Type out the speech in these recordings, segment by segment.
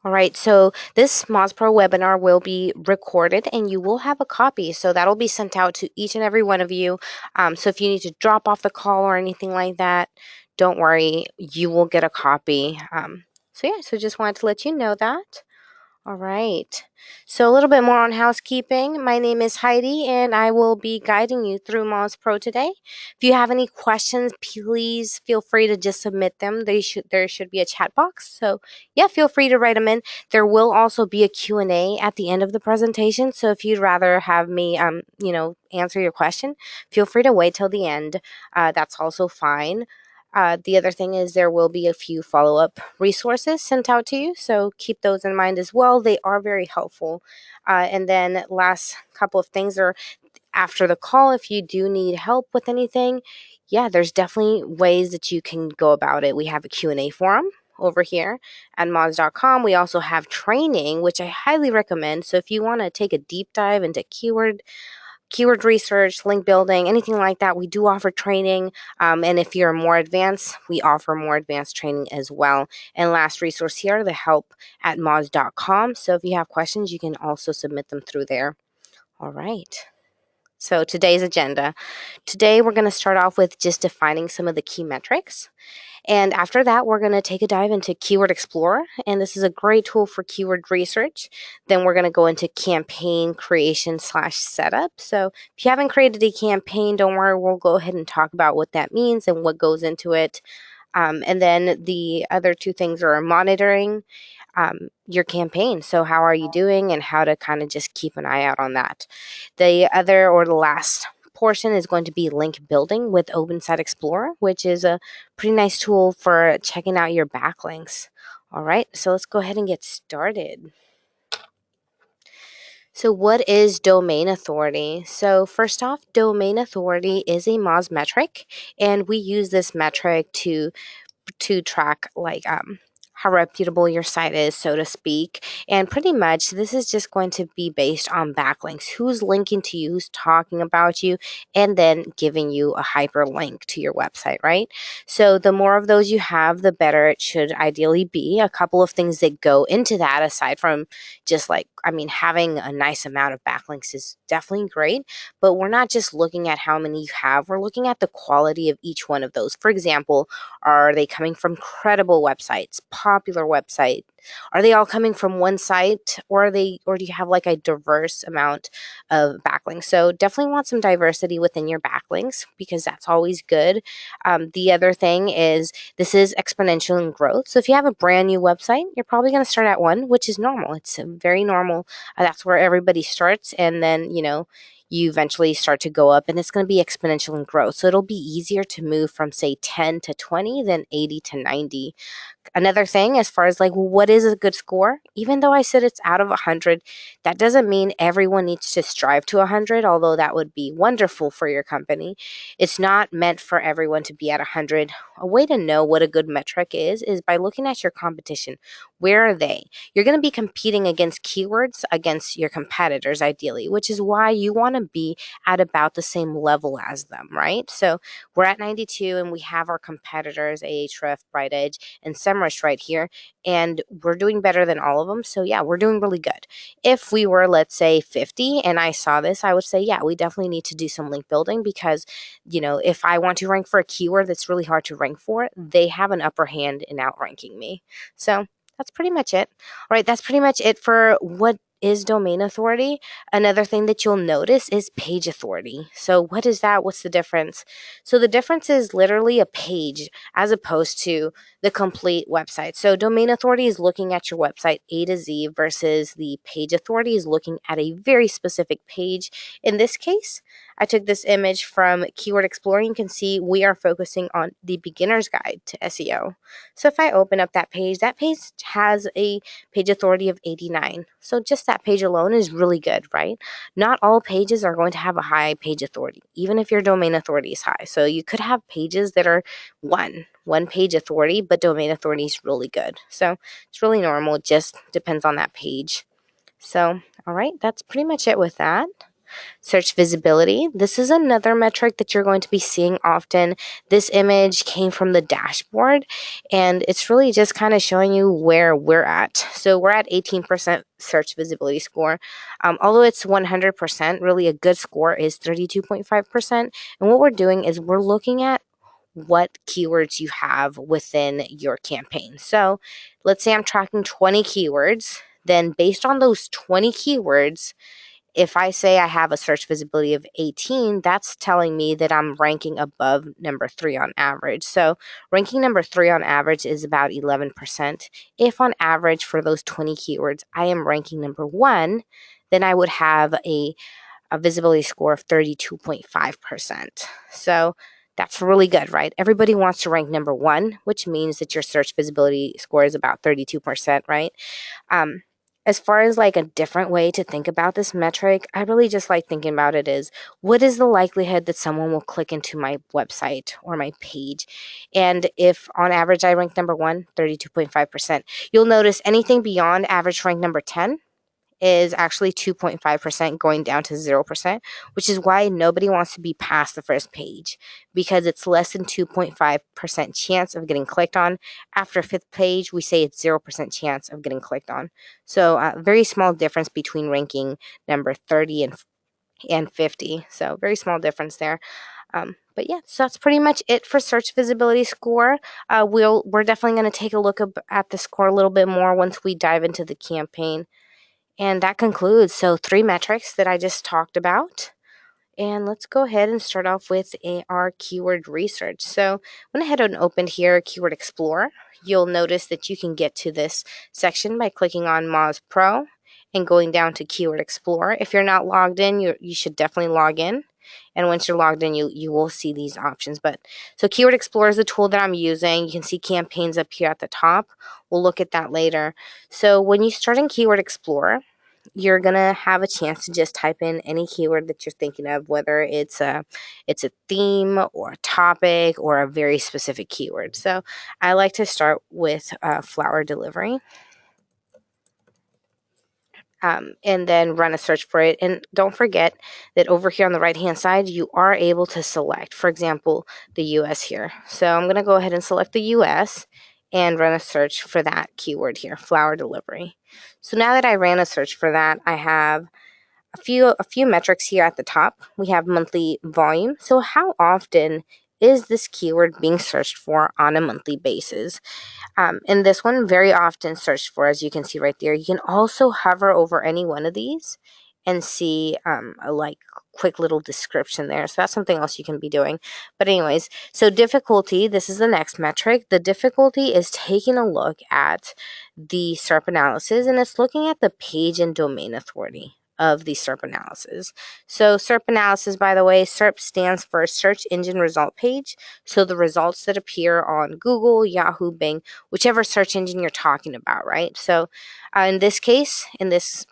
All right, so this Moz Pro webinar will be recorded and you will have a copy. So that'll be sent out to each and every one of you. So if you need to drop off the call or anything like that, don't worry, you will get a copy. So just wanted to let you know that. All right. So a little bit more on housekeeping. My name is Heidi, and I will be guiding you through Moz Pro today. If you have any questions, please feel free to just submit them. There should be a chat box. So yeah, feel free to write them in. There will also be a Q&A at the end of the presentation. So if you'd rather have me, answer your question, feel free to wait till the end. That's also fine. The other thing is there will be a few follow-up resources sent out to you, so keep those in mind as well. They are very helpful. And then last couple of things are after the call, if you do need help with anything, yeah, there's definitely ways that you can go about it. We have a Q&A forum over here at moz.com. We also have training, which I highly recommend. So if you want to take a deep dive into keyword research, link building, anything like that, we do offer training. And if you're more advanced, we offer more advanced training as well. And last resource here, the help at moz.com. So if you have questions, you can also submit them through there. All right. So today's agenda. Today, we're going to start off with just defining some of the key metrics. And after that, we're going to take a dive into Keyword Explorer, and this is a great tool for keyword research. Then we're going to go into campaign creation / setup. So if you haven't created a campaign, don't worry, we'll go ahead and talk about what that means and what goes into it. And then the other two things are monitoring your campaign. So how are you doing and how to kind of just keep an eye out on that. The last portion is going to be link building with OpenSite Explorer, which is a pretty nice tool for checking out your backlinks. All right, so let's go ahead and get started. So what is domain authority? So first off, domain authority is a Moz metric, and we use this metric to track how reputable your site is, so to speak. And pretty much this is just going to be based on backlinks. Who's linking to you, who's talking about you, and then giving you a hyperlink to your website, right? So the more of those you have, the better it should ideally be. A couple of things that go into that, aside from just having a nice amount of backlinks is definitely great, but we're not just looking at how many you have, we're looking at the quality of each one of those. For example, are they coming from credible websites, popular website? Are they all coming from one site, or do you have like a diverse amount of backlinks? So definitely want some diversity within your backlinks because that's always good. The other thing is this is exponential in growth. So if you have a brand new website, you're probably going to start at one, which is normal. It's very normal. That's where everybody starts, and then you eventually start to go up, and it's going to be exponential in growth. So it'll be easier to move from, say, 10 to 20 than 80 to 90. Another thing, as far as what is a good score? Even though I said it's out of 100, that doesn't mean everyone needs to strive to 100, although that would be wonderful for your company. It's not meant for everyone to be at 100. A way to know what a good metric is by looking at your competition. Where are they? You're going to be competing against keywords against your competitors, ideally, which is why you want to be at about the same level as them, right? So we're at 92, and we have our competitors, Ahrefs, BrightEdge, and SEMrush right here, and we're doing better than all of them. So yeah, we're doing really good. If we were, let's say, 50 and I saw this, I would say, yeah, we definitely need to do some link building because, if I want to rank for a keyword that's really hard to rank for, they have an upper hand in outranking me. So that's pretty much it. All right, that's pretty much it for what is domain authority. Another thing that you'll notice is page authority. So what is that? What's the difference? So the difference is literally a page as opposed to the complete website. So domain authority is looking at your website A to Z versus the page authority is looking at a very specific page. In this case, I took this image from Keyword Explorer. You can see we are focusing on the beginner's guide to SEO. So if I open up that page has a page authority of 89. So just that page alone is really good, right? Not all pages are going to have a high page authority, even if your domain authority is high. So you could have pages that are one page authority, but domain authority is really good. So it's really normal. It just depends on that page. So, all right, that's pretty much it with that. Search visibility. This is another metric that you're going to be seeing often. This image came from the dashboard, and it's really just kind of showing you where we're at. So we're at 18% search visibility score. Although it's 100%, really a good score is 32.5%. And what we're doing is we're looking at what keywords you have within your campaign. So let's say I'm tracking 20 keywords. Then based on those 20 keywords, if I say I have a search visibility of 18, that's telling me that I'm ranking above number 3 on average. So ranking number 3 on average is about 11%. If on average for those 20 keywords I am ranking number 1, then I would have a visibility score of 32.5%. So that's really good, right? Everybody wants to rank number 1, which means that your search visibility score is about 32%, right? As far as like a different way to think about this metric, I really just like thinking about it is, what is the likelihood that someone will click into my website or my page? And if on average I rank number 1, 32.5%, you'll notice anything beyond average rank number 10 is actually 2.5% going down to 0%, which is why nobody wants to be past the first page, because it's less than 2.5% chance of getting clicked on. After fifth page, we say it's 0% chance of getting clicked on. So very small difference between ranking number 30 and 50. So very small difference there. But yeah, so that's pretty much it for search visibility score. We're definitely going to take a look at the score a little bit more once we dive into the campaign. And that concludes. So 3 metrics that I just talked about. And let's go ahead and start off with our keyword research. So I went ahead and opened here Keyword Explorer. You'll notice that you can get to this section by clicking on Moz Pro and going down to Keyword Explorer. If you're not logged in, you should definitely log in. And once you're logged in, you will see these options. So Keyword Explorer is the tool that I'm using. You can see campaigns up here at the top. We'll look at that later. So when you start in Keyword Explorer, you're gonna have a chance to just type in any keyword that you're thinking of, whether it's a theme or a topic or a very specific keyword. So I like to start with flower delivery. And then run a search for it. And don't forget that over here on the right hand side, you are able to select, for example, the US here. So I'm going to go ahead and select the US and run a search for that keyword here, flower delivery. So now that I ran a search for that, I have a few metrics here at the top. We have monthly volume. So how often is this keyword being searched for on a monthly basis? In this one, very often searched for, as you can see right there. You can also hover over any one of these and see a quick little description there. So that's something else you can be doing. But anyways, so difficulty, this is the next metric. The difficulty is taking a look at the SERP analysis, and it's looking at the page and domain authority of the SERP analysis. So SERP analysis, by the way, SERP stands for Search Engine Result Page. So the results that appear on Google, Yahoo, Bing, whichever search engine you're talking about, right? So in this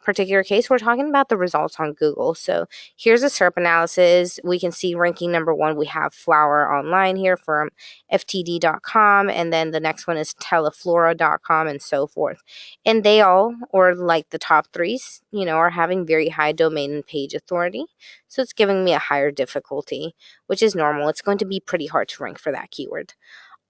particular case, we're talking about the results on Google. So here's a SERP analysis. We can see ranking number 1, we have flower online here from ftd.com, and then the next one is teleflora.com, and so forth. And they all, or like the top 3, are having very high domain and page authority. So it's giving me a higher difficulty, which is normal. It's going to be pretty hard to rank for that keyword.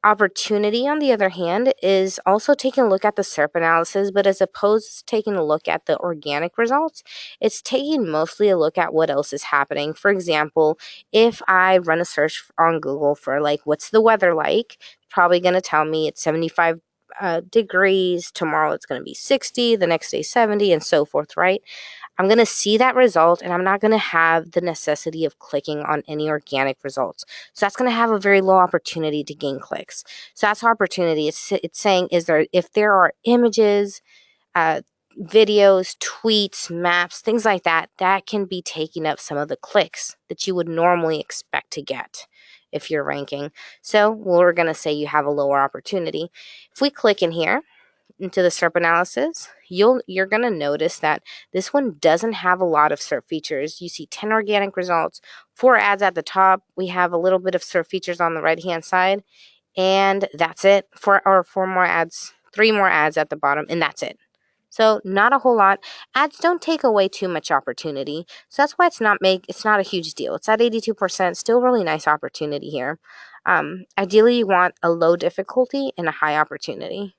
Opportunity, on the other hand, is also taking a look at the SERP analysis, but as opposed to taking a look at the organic results, it's taking mostly a look at what else is happening. For example, if I run a search on Google for what's the weather like, it's probably going to tell me it's 75 degrees, tomorrow it's going to be 60, the next day 70, and so forth, right? I'm going to see that result, and I'm not going to have the necessity of clicking on any organic results. So that's going to have a very low opportunity to gain clicks. So that's opportunity. It's saying if there are images, videos, tweets, maps, things like that, that can be taking up some of the clicks that you would normally expect to get if you're ranking. So we're going to say you have a lower opportunity. If we click in here into the SERP analysis, you're going to notice that this one doesn't have a lot of SERP features. You see 10 organic results, 4 ads at the top. We have a little bit of SERP features on the right hand side, and that's it. 4 more ads, 3 more ads at the bottom, and that's it. So not a whole lot. Ads don't take away too much opportunity. So that's why it's not a huge deal. It's at 82%, still really nice opportunity here. Ideally you want a low difficulty and a high opportunity.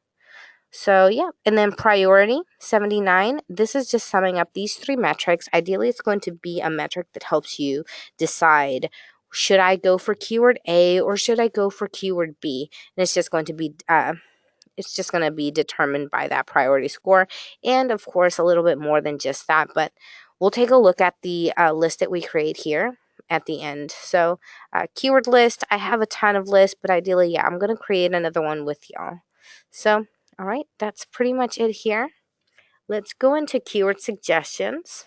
So yeah, and then priority 79. This is just summing up these three metrics. Ideally, it's going to be a metric that helps you decide, should I go for keyword A or should I go for keyword B? And it's just going to be determined by that priority score, and of course a little bit more than just that. But we'll take a look at the list that we create here at the end. So keyword list, I have a ton of lists, but ideally, yeah, I'm going to create another one with y'all. So all right, that's pretty much it here. Let's go into keyword suggestions.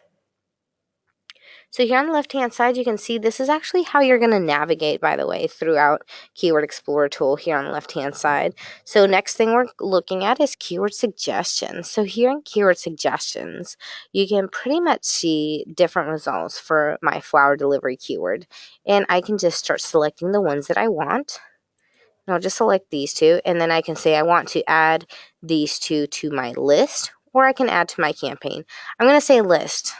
So here on the left-hand side, you can see this is actually how you're going to navigate, by the way, throughout Keyword Explorer tool here on the left-hand side. So next thing we're looking at is keyword suggestions. So here in keyword suggestions, you can pretty much see different results for my flower delivery keyword. And I can just start selecting the ones that I want. And I'll just select these two, and then I can say I want to add these two to my list, or I can add to my campaign. I'm going to say list.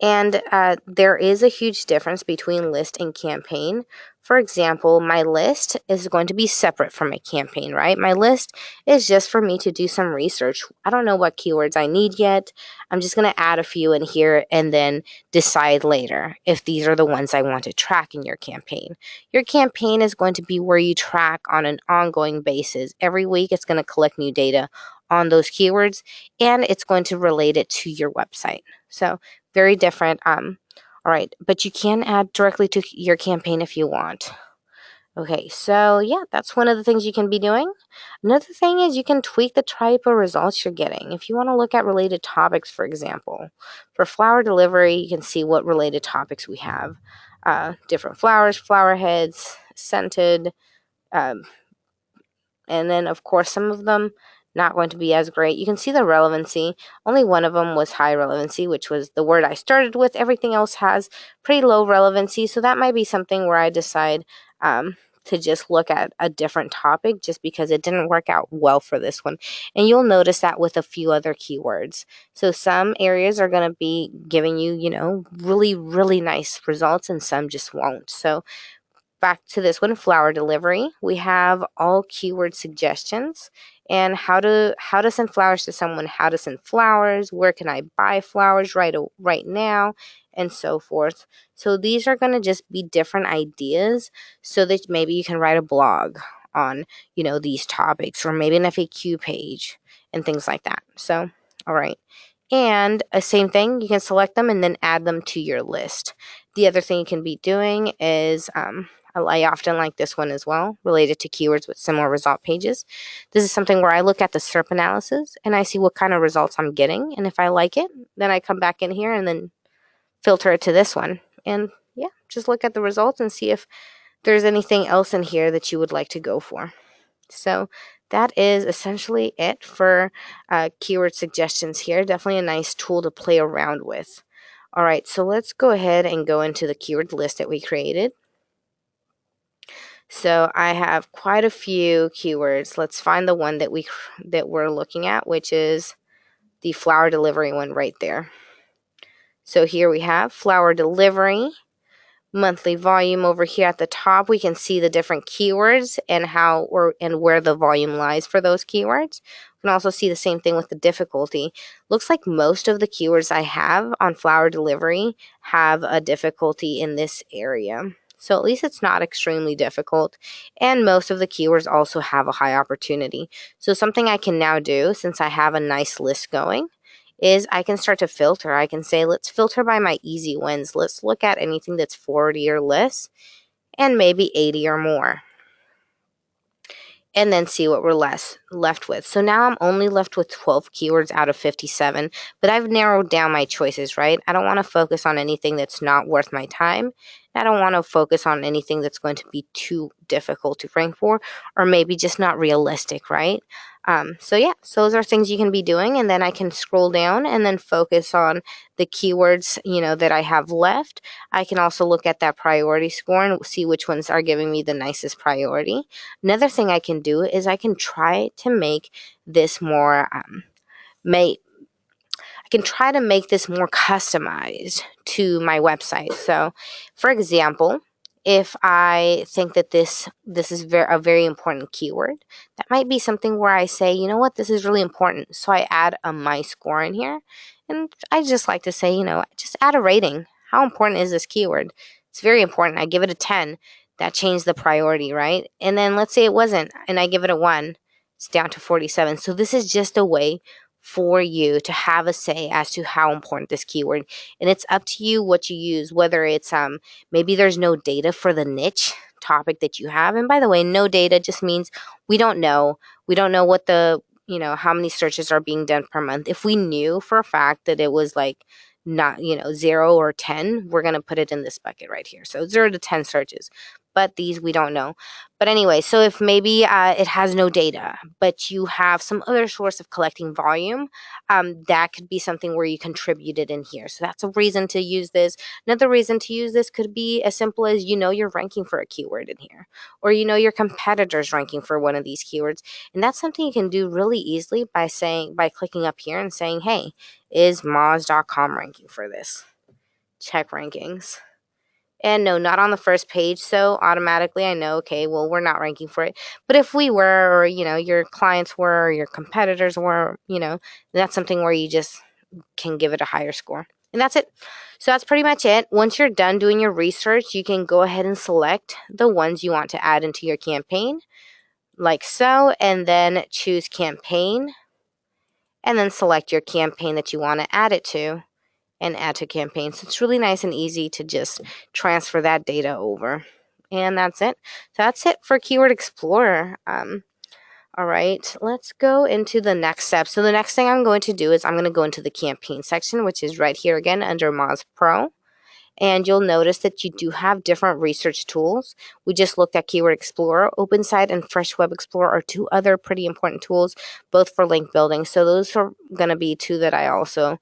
And there is a huge difference between list and campaign. For example, my list is going to be separate from my campaign, right? My list is just for me to do some research. I don't know what keywords I need yet. I'm just going to add a few in here and then decide later if these are the ones I want to track in your campaign. Your campaign is going to be where you track on an ongoing basis. Every week, it's going to collect new data on those keywords, and it's going to relate it to your website. So very different. All right, but you can add directly to your campaign if you want. Okay, so yeah, that's one of the things you can be doing. Another thing is you can tweak the type of results you're getting. If you want to look at related topics, for example, for flower delivery, you can see what related topics we have. Different flowers, flower heads, scented, um, and then of course some of them not going to be as great. You can see the relevancy. Only one of them was high relevancy, which was the word I started with. Everything else has pretty low relevancy, so that might be something where I decide to just look at a different topic just because it didn't work out well for this one. And you'll notice that with a few other keywords. So some areas are going to be giving you, really, really nice results, and some just won't. So back to this one, flower delivery, we have all keyword suggestions and how to send flowers to someone, how to send flowers, where can I buy flowers right now, and so forth. So these are going to just be different ideas so that maybe you can write a blog on, these topics, or maybe an FAQ page and things like that. So, all right. And same thing, you can select them and then add them to your list. The other thing you can be doing is I often like this one as well, related to keywords with similar result pages. This is something where I look at the SERP analysis and I see what kind of results I'm getting. And if I like it, then I come back in here and then filter it to this one. And yeah, just look at the results and see if there's anything else in here that you would like to go for. So that is essentially it for keyword suggestions here. Definitely a nice tool to play around with. All right, so let's go ahead and go into the keyword list that we created. So I have quite a few keywords. Let's find the one that we're looking at, which is the flower delivery one right there. So here we have flower delivery, monthly volume. Over here at the top, we can see the different keywords and where the volume lies for those keywords. We can also see the same thing with the difficulty. Looks like most of the keywords I have on flower delivery have a difficulty in this area. So at least it's not extremely difficult. And most of the keywords also have a high opportunity. So something I can now do, since I have a nice list going, is I can start to filter. I can say, let's filter by my easy wins. Let's look at anything that's 40 or less and maybe 80 or more, and then see what we're left with. So now I'm only left with 12 keywords out of 57, but I've narrowed down my choices, right? I don't want to focus on anything that's not worth my time. I don't want to focus on anything that's going to be too difficult to rank for, or maybe just not realistic, right? So yeah, so those are things you can be doing, and then I can scroll down and then focus on the keywords, that I have left. I can also look at that priority score and see which ones are giving me the nicest priority. Another thing I can do is I can try to make this more try to make this more customized to my website. So, for example, if I think that this is a very important keyword, that might be something where I say, you know what, this is really important. So I add a my score in here, and I just like to say, just add a rating. How important is this keyword? It's very important. I give it a 10. That changed the priority, right? And then let's say it wasn't, and I give it a 1. It's down to 47. So this is just a way for you to have a say as to how important this keyword, and it's up to you what you use, whether it's maybe there's no data for the niche topic that you have. And by the way, no data just means we don't know what the how many searches are being done per month. If we knew for a fact that it was like not 0 or 10, we're going to put it in this bucket right here. So 0 to 10 searches, but these we don't know. But anyway, so if maybe it has no data, but you have some other source of collecting volume, that could be something where you contribute it in here. So that's a reason to use this. Another reason to use this could be as simple as you're ranking for a keyword in here, or your competitor's ranking for one of these keywords. And that's something you can do really easily by clicking up here and saying, hey, is Moz.com ranking for this? Check rankings. And no, not on the first page. So automatically I know, okay, well, we're not ranking for it. But if we were, or, your clients were, or your competitors were, that's something where you just can give it a higher score. And that's it. So that's pretty much it. Once you're done doing your research, you can go ahead and select the ones you want to add into your campaign, like so, and then choose campaign, and then select your campaign that you want to add it to, and add to campaign. So it's really nice and easy to just transfer that data over. And that's it. So that's it for Keyword Explorer. All right, let's go into the next step. So the next thing I'm going to do is I'm going to go into the campaign section, which is right here again under Moz Pro. And you'll notice that you do have different research tools. We just looked at Keyword Explorer. OpenSite and Fresh Web Explorer are two other pretty important tools, both for link building. So those are going to be two that I also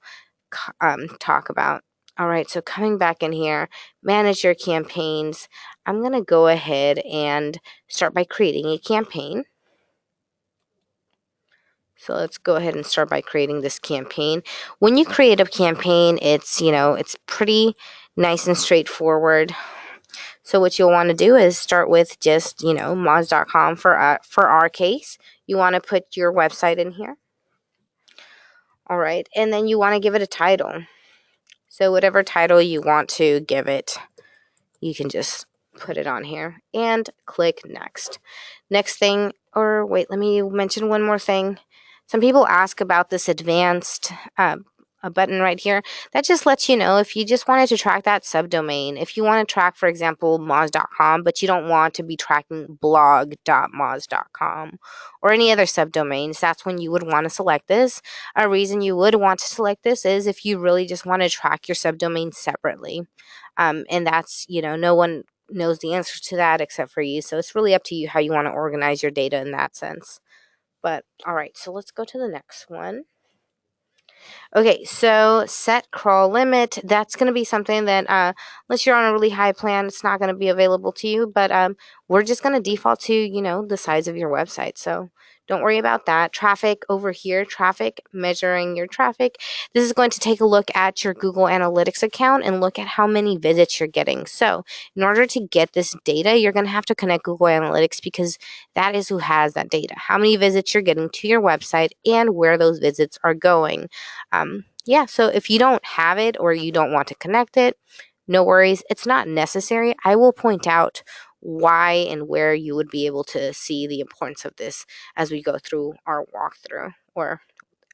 talk about. All right, so coming back in here, manage your campaigns. I'm going to go ahead and start by creating a campaign. So let's go ahead and start by creating this campaign. When you create a campaign, it's pretty nice and straightforward. So what you'll want to do is start with just Moz.com for our case. You want to put your website in here. All right, and then you want to give it a title. So whatever title you want to give it, you can just put it on here and click next. Next thing, or wait, let me mention one more thing. Some people ask about this advanced a button right here. That just lets you know if you just wanted to track that subdomain. If you want to track, for example, Moz.com, but you don't want to be tracking blog.moz.com or any other subdomains, that's when you would want to select this. A reason you would want to select this is if you really just want to track your subdomain separately. And that's, no one knows the answer to that except for you. So it's really up to you how you want to organize your data in that sense. But all right, so let's go to the next one. Okay, so set crawl limit. That's going to be something that, unless you're on a really high plan, it's not going to be available to you. But we're just going to default to, the size of your website. So don't worry about that. Traffic over here, traffic, measuring your traffic. This is going to take a look at your Google Analytics account and look at how many visits you're getting. So in order to get this data, you're going to have to connect Google Analytics because that is who has that data. How many visits you're getting to your website and where those visits are going. Yeah, so if you don't have it or you don't want to connect it, no worries. It's not necessary. I will point out why and where you would be able to see the importance of this as we go through our walkthrough or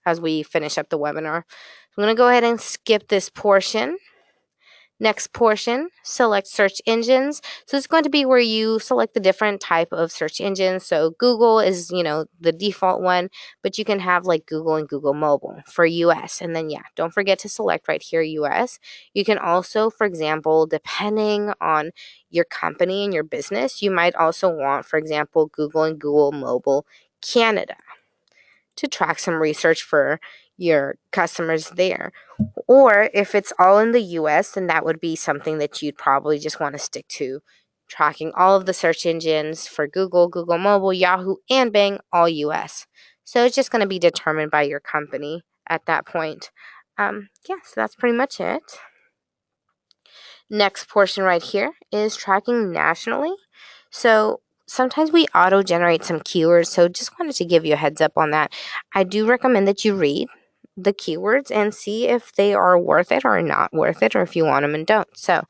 as we finish up the webinar. I'm going to go ahead and skip this portion. Next portion, select search engines. So it's going to be where you select the different type of search engines. So Google is, the default one, but you can have like Google and Google Mobile for US. And then, yeah, don't forget to select right here US. You can also, for example, depending on your company and your business, you might also want, for example, Google and Google Mobile Canada to track some research for your customers there. Or if it's all in the US, then that would be something that you'd probably just want to stick to, tracking all of the search engines for Google, Google Mobile, Yahoo, and Bing, all US. So it's just going to be determined by your company at that point. Yeah, so that's pretty much it. Next portion right here is tracking nationally. So sometimes we auto generate some keywords, so just wanted to give you a heads up on that. I do recommend that you read the keywords and see if they are worth it or not worth it, or if you want them and don't. So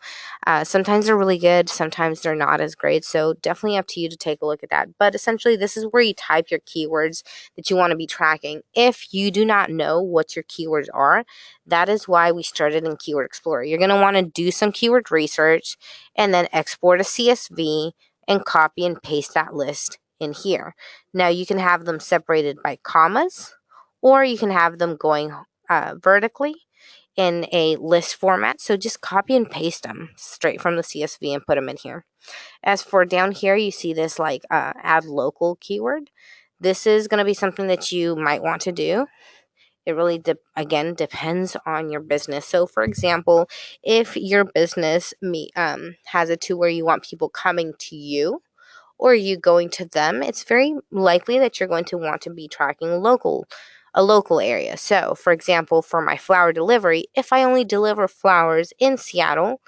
sometimes they're really good, sometimes they're not as great, so definitely up to you to take a look at that. But essentially, this is where you type your keywords that you want to be tracking. If you do not know what your keywords are, that is why we started in Keyword Explorer. You're going to want to do some keyword research and then export a CSV and copy and paste that list in here. Now you can have them separated by commas, or you can have them going vertically in a list format. So just copy and paste them straight from the CSV and put them in here. As for down here, you see this like add local keyword. This is going to be something that you might want to do. It really, again, depends on your business. So, for example, if your business has it to where you want people coming to you or you going to them, it's very likely that you're going to want to be tracking a local area. So, for example, for my flower delivery, if I only deliver flowers in Seattle,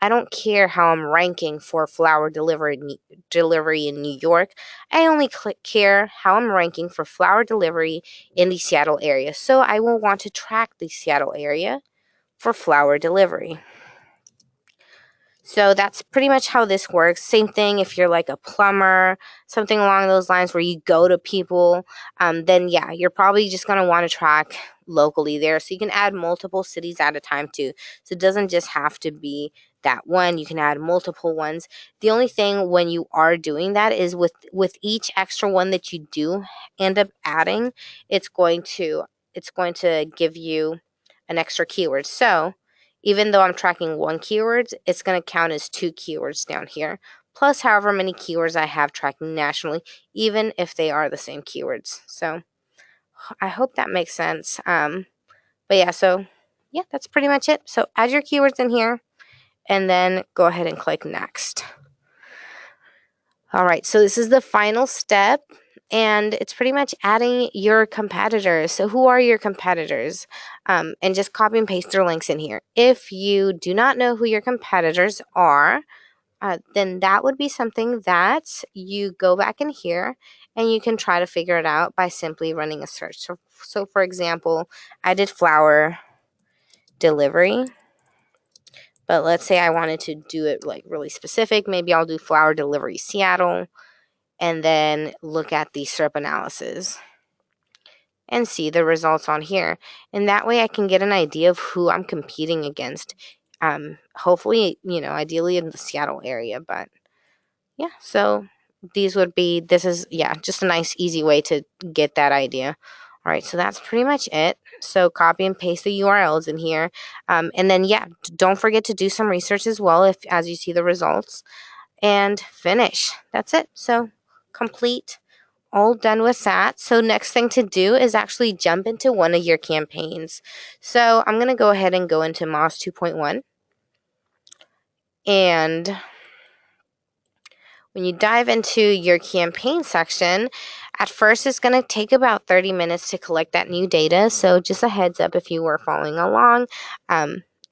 I don't care how I'm ranking for flower delivery in New York. I only care how I'm ranking for flower delivery in the Seattle area. So I will want to track the Seattle area for flower delivery. So that's pretty much how this works. Same thing if you're like a plumber, something along those lines where you go to people, then yeah, you're probably just going to want to track locally there. So you can add multiple cities at a time too. So it doesn't just have to be that one. You can add multiple ones. The only thing when you are doing that is with each extra one that you do end up adding, it's going to give you an extra keyword. So even though I'm tracking one keyword, it's going to count as 2 keywords down here, plus however many keywords I have tracking nationally, even if they are the same keywords. So I hope that makes sense. But yeah, so yeah, that's pretty much it. So add your keywords in here and then go ahead and click next. All right, so this is the final step, and it's pretty much adding your competitors. So who are your competitors? And just copy and paste their links in here. If you do not know who your competitors are, then that would be something that you go back in here and you can try to figure it out by simply running a search. So for example, I did flower delivery, but let's say I wanted to do it like really specific. Maybe I'll do flower delivery Seattle, and then look at the SERP analysis and see the results on here. And that way I can get an idea of who I'm competing against. Hopefully, ideally in the Seattle area, but yeah, so this is just a nice, easy way to get that idea. All right, so that's pretty much it. So copy and paste the URLs in here. And then, don't forget to do some research as well as you see the results. And finish. That's it. So complete, all done with that. So next thing to do is actually jump into one of your campaigns. So I'm going to go ahead and go into Moz 2.1. And when you dive into your campaign section, at first it's going to take about 30 minutes to collect that new data. So just a heads up if you were following along.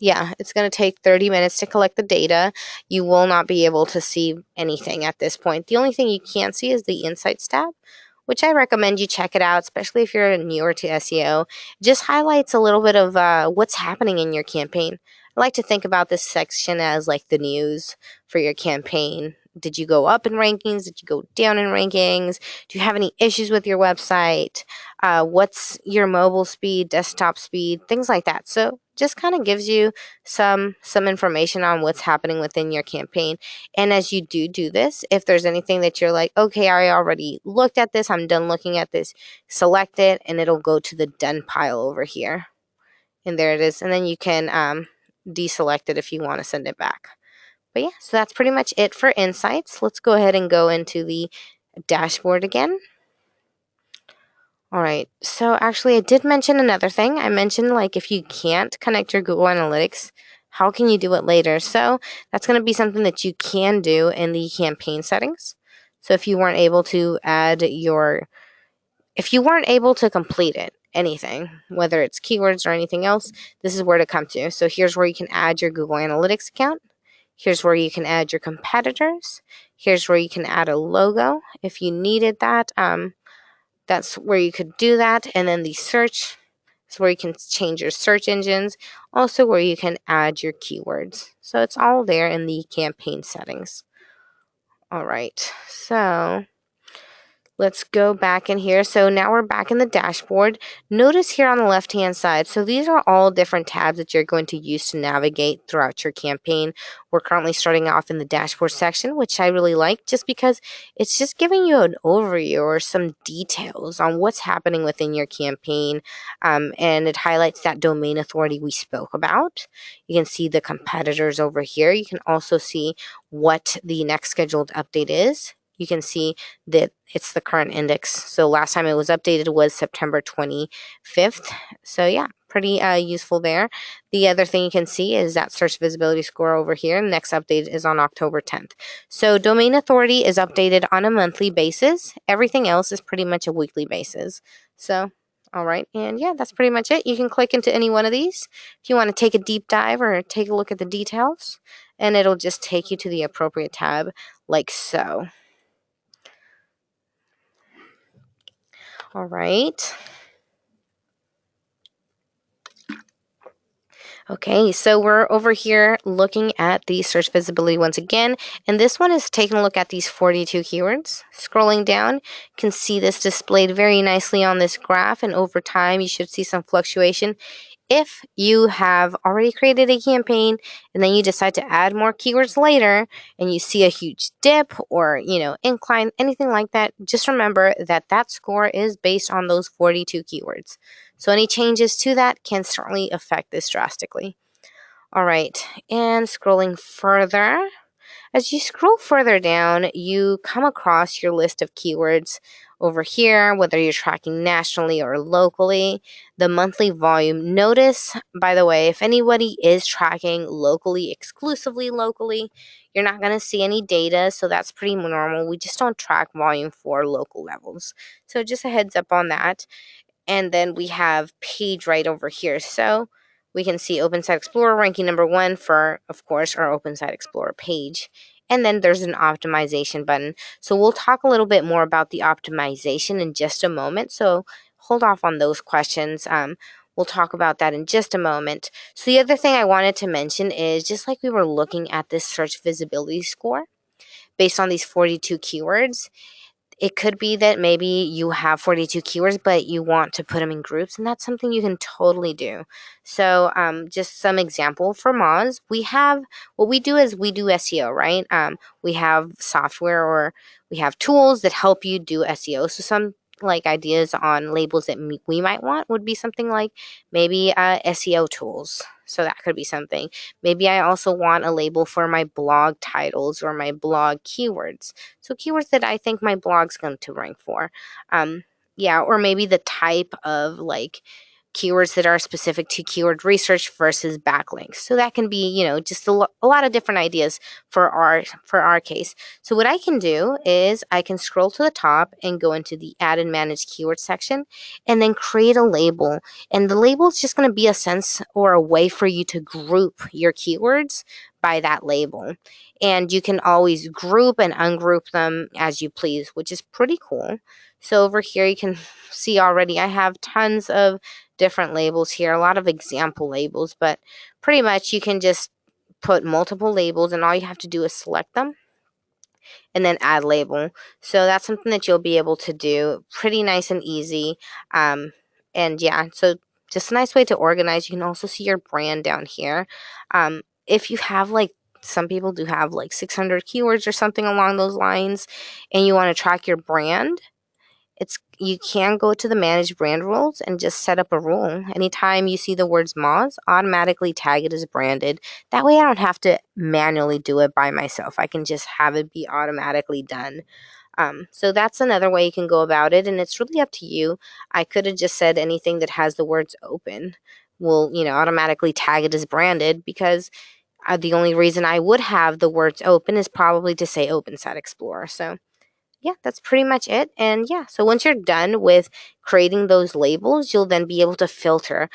It's going to take 30 minutes to collect the data. You will not be able to see anything at this point. The only thing you can see is the Insights tab, which I recommend you check it out, especially if you're newer to SEO. It just highlights a little bit of what's happening in your campaign. I like to think about this section as like the news for your campaign. Did you go up in rankings? Did you go down in rankings? Do you have any issues with your website? What's your mobile speed, desktop speed, things like that. So just kind of gives you some information on what's happening within your campaign. And as you do this, if there's anything that you're like, okay, I already looked at this, I'm done looking at this, select it, and it'll go to the done pile over here. And there it is. And then you can deselect it if you want to send it back. But yeah, so that's pretty much it for Insights. Let's go ahead and go into the dashboard again. All right, so actually I did mention another thing. I mentioned like if you can't connect your Google Analytics, how can you do it later? So that's going to be something that you can do in the campaign settings. So if you weren't able to complete it anything, whether it's keywords or anything else, this is where to come to. So here's where you can add your Google Analytics account. Here's where you can add your competitors. Here's where you can add a logo if you needed that. That's where you could do that. And then the search is where you can change your search engines. Also where you can add your keywords. So it's all there in the campaign settings. All right, so let's go back in here. So now we're back in the dashboard. Notice here on the left-hand side, so these are all different tabs that you're going to use to navigate throughout your campaign. We're currently starting off in the dashboard section, which I really like just because it's just giving you an overview or some details on what's happening within your campaign. And it highlights that domain authority we spoke about. You can see the competitors over here. You can also see what the next scheduled update is. You can see that it's the current index. So last time it was updated was September 25th. So yeah, pretty useful there. The other thing you can see is that search visibility score over here. Next update is on October 10th. So domain authority is updated on a monthly basis. Everything else is pretty much a weekly basis. So all right, and yeah, that's pretty much it. You can click into any one of these if you want to take a deep dive or take a look at the details, and it'll just take you to the appropriate tab like so. All right. Okay, so we're over here looking at the search visibility once again, and this one is taking a look at these 42 keywords. Scrolling down, you can see this displayed very nicely on this graph, and over time you should see some fluctuation. If you have already created a campaign and then you decide to add more keywords later and you see a huge dip or, incline, anything like that, just remember that that score is based on those 42 keywords. So any changes to that can certainly affect this drastically. All right, and scrolling further, as you scroll further down, you come across your list of keywords over here, whether you're tracking nationally or locally, the monthly volume. Notice, by the way, if anybody is tracking locally, exclusively locally, you're not going to see any data, so that's pretty normal. We just don't track volume for local levels. So just a heads up on that. And then we have page right over here. So we can see Open Site Explorer ranking number 1 for, of course, our Open Site Explorer page. And then there's an optimization button. So we'll talk a little bit more about the optimization in just a moment. So hold off on those questions. We'll talk about that in just a moment. So the other thing I wanted to mention is, just like we were looking at this search visibility score based on these 42 keywords, it could be that maybe you have 42 keywords, but you want to put them in groups, and that's something you can totally do. So just some example for Moz, what we do is we do SEO, right? We have software or we have tools that help you do SEO. So some like ideas on labels that we might want would be something like maybe SEO tools. So that could be something. Maybe I also want a label for my blog titles or my blog keywords. So keywords that I think my blog's going to rank for. Yeah, or maybe the type of keywords that are specific to keyword research versus backlinks. So that can be, just a lot of different ideas for our case. So what I can do is I can scroll to the top and go into the add and manage keyword section and then create a label. And the label is just going to be a sense or a way for you to group your keywords by that label. And you can always group and ungroup them as you please, which is pretty cool. So over here you can see already I have tons of different labels here, a lot of example labels, but pretty much you can just put multiple labels and all you have to do is select them and then add label. So that's something that you'll be able to do pretty nice and easy. And yeah, so just a nice way to organize. You can also see your brand down here. If you have some people do have 600 keywords or something along those lines and you want to track your brand, you can go to the manage brand rules and just set up a rule. Anytime you see the words Moz, automatically tag it as branded. That way I don't have to manually do it by myself. I can just have it be automatically done. So that's another way you can go about it, and it's really up to you. I could have just said anything that has the words open will, automatically tag it as branded, because the only reason I would have the words open is probably to say Open Site Explorer. So yeah, that's pretty much it. And yeah, so once you're done with creating those labels, you'll then be able to filter.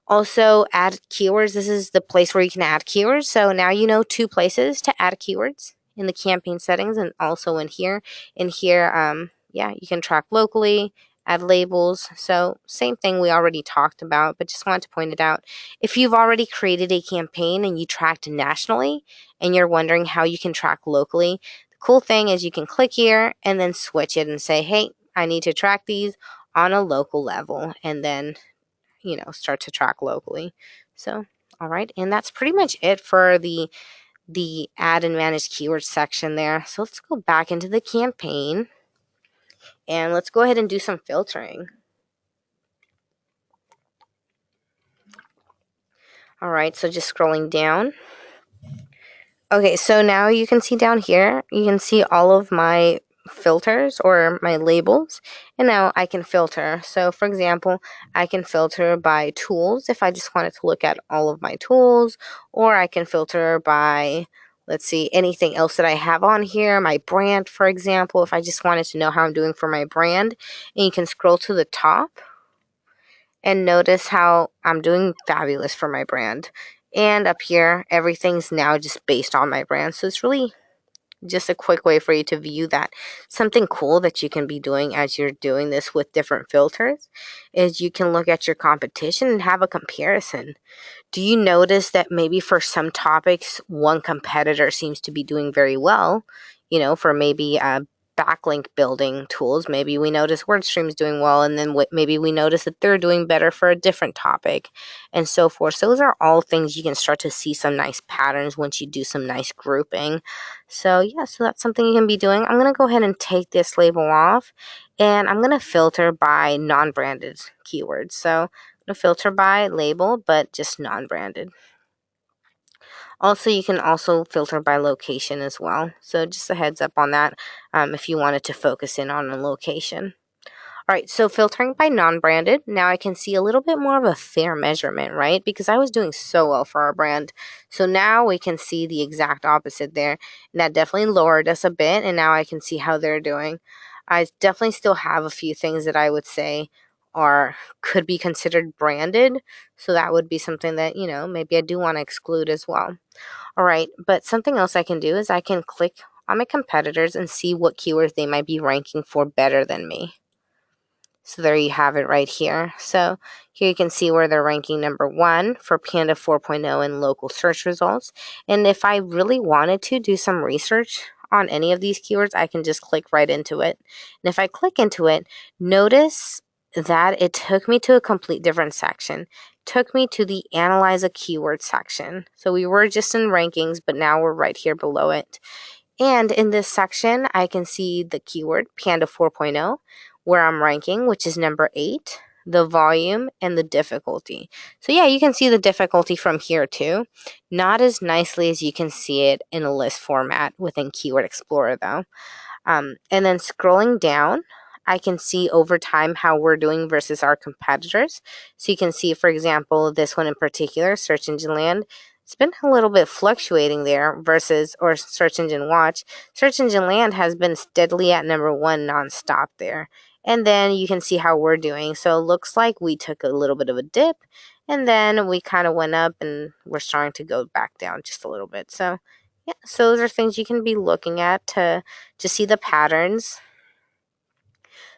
Also, add keywords. This is the place where you can add keywords. So now you know two places to add keywords in the campaign settings and also in here. In here, yeah, you can track locally, add labels. So same thing we already talked about, but just wanted to point it out. If you've already created a campaign and you tracked nationally and you're wondering how you can track locally, the cool thing is you can click here and then switch it and say, hey, I need to track these on a local level, and then start to track locally. So, all right, and that's pretty much it for the add and manage keywords section there. So let's go back into the campaign and let's go ahead and do some filtering. All right, so just scrolling down. Okay, so now you can see down here, you can see all of my filters or my labels, and now I can filter. So for example, I can filter by tools if I just wanted to look at all of my tools, or I can filter by, let's see, anything else that I have on here, my brand, for example, if I just wanted to know how I'm doing for my brand. And you can scroll to the top and notice how I'm doing fabulous for my brand. And up here, everything's now just based on my brand. So it's really just a quick way for you to view that. Something cool that you can be doing as you're doing this with different filters is you can look at your competition and have a comparison. Do you notice that maybe for some topics, one competitor seems to be doing very well? For maybe backlink building tools, maybe we notice WordStream's doing well, and then maybe we notice that they're doing better for a different topic, and so forth. So those are all things you can start to see some nice patterns once you do some nice grouping. So yeah, so that's something you can be doing. I'm going to go ahead and take this label off, and I'm going to filter by non-branded keywords. So to filter by label, but just non-branded. Also, you can also filter by location as well. So just a heads up on that if you wanted to focus in on a location. All right, so filtering by non-branded, now I can see a little bit more of a fair measurement, right? Because I was doing so well for our brand. So now we can see the exact opposite there. And that definitely lowered us a bit, and now I can see how they're doing. I definitely still have a few things that I would say could be considered branded. So that would be something that, maybe I do want to exclude as well. All right, but something else I can do is I can click on my competitors and see what keywords they might be ranking for better than me. So there you have it right here. So here you can see where they're ranking number 1 for Panda 4.0 in local search results. And if I really wanted to do some research on any of these keywords, I can just click right into it. And if I click into it, notice that it took me to a complete different section. It took me to the Analyze a Keyword section. So we were just in rankings, but now we're right here below it. And in this section, I can see the keyword Panda 4.0, where I'm ranking, which is number 8, the volume, and the difficulty. So yeah, you can see the difficulty from here too. Not as nicely as you can see it in a list format within Keyword Explorer though. And then scrolling down, I can see over time how we're doing versus our competitors. So you can see, for example, this one in particular, Search Engine Land, it's been a little bit fluctuating there versus, or Search Engine Watch. Search Engine Land has been steadily at number 1 nonstop there. And then you can see how we're doing. So it looks like we took a little bit of a dip, and then we kind of went up, and we're starting to go back down just a little bit. So yeah, so those are things you can be looking at to see the patterns.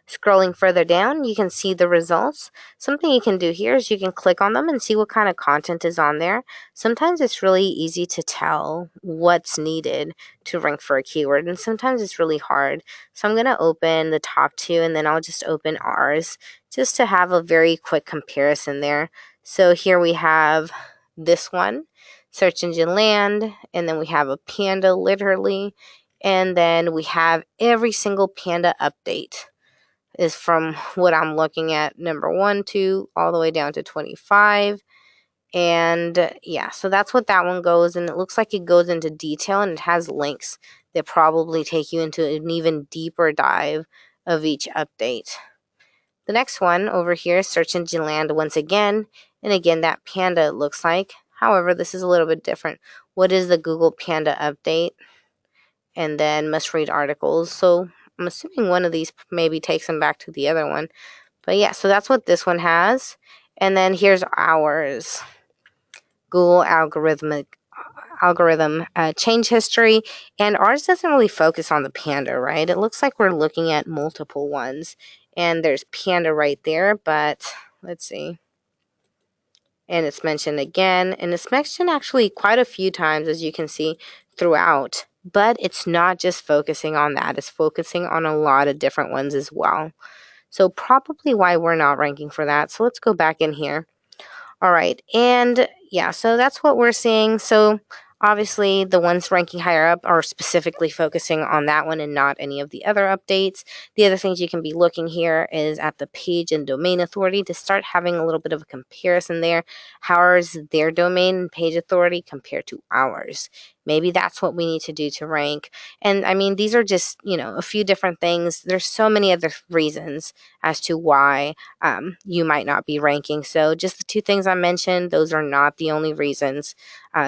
Scrolling further down, you can see the results. Something you can do here is you can click on them and see what kind of content is on there. Sometimes it's really easy to tell what's needed to rank for a keyword, and sometimes it's really hard. So I'm going to open the top 2, and then I'll just open ours just to have a very quick comparison there. So here we have this one, Search Engine Land, and then we have a Panda literally, and then we have every single Panda update is from what I'm looking at, number 1, 2, all the way down to 25. And yeah, so that's what that one goes. And it looks like it goes into detail, and it has links that probably take you into an even deeper dive of each update. The next one over here, Search Engine Land once again. And again, that Panda it looks like. However, this is a little bit different. What is the Google Panda update? And then must read articles. So I'm assuming one of these maybe takes them back to the other one. But yeah, so that's what this one has. And then here's ours. Google algorithm change history, and ours doesn't really focus on the panda, right? It looks like we're looking at multiple ones, and there's panda right there, but let's see. And it's mentioned again, and it's mentioned actually quite a few times, as you can see throughout, but it's not just focusing on that, it's focusing on a lot of different ones as well. So probably why we're not ranking for that. So let's go back in here. All right, and yeah, so that's what we're seeing. So obviously the ones ranking higher up are specifically focusing on that one and not any of the other updates. The other things you can be looking here is at the page and domain authority to start having a little bit of a comparison there. How is their domain and page authority compared to ours? Maybe that's what we need to do to rank. And I mean, these are just, a few different things. There's so many other reasons as to why you might not be ranking. So just the two things I mentioned, those are not the only reasons.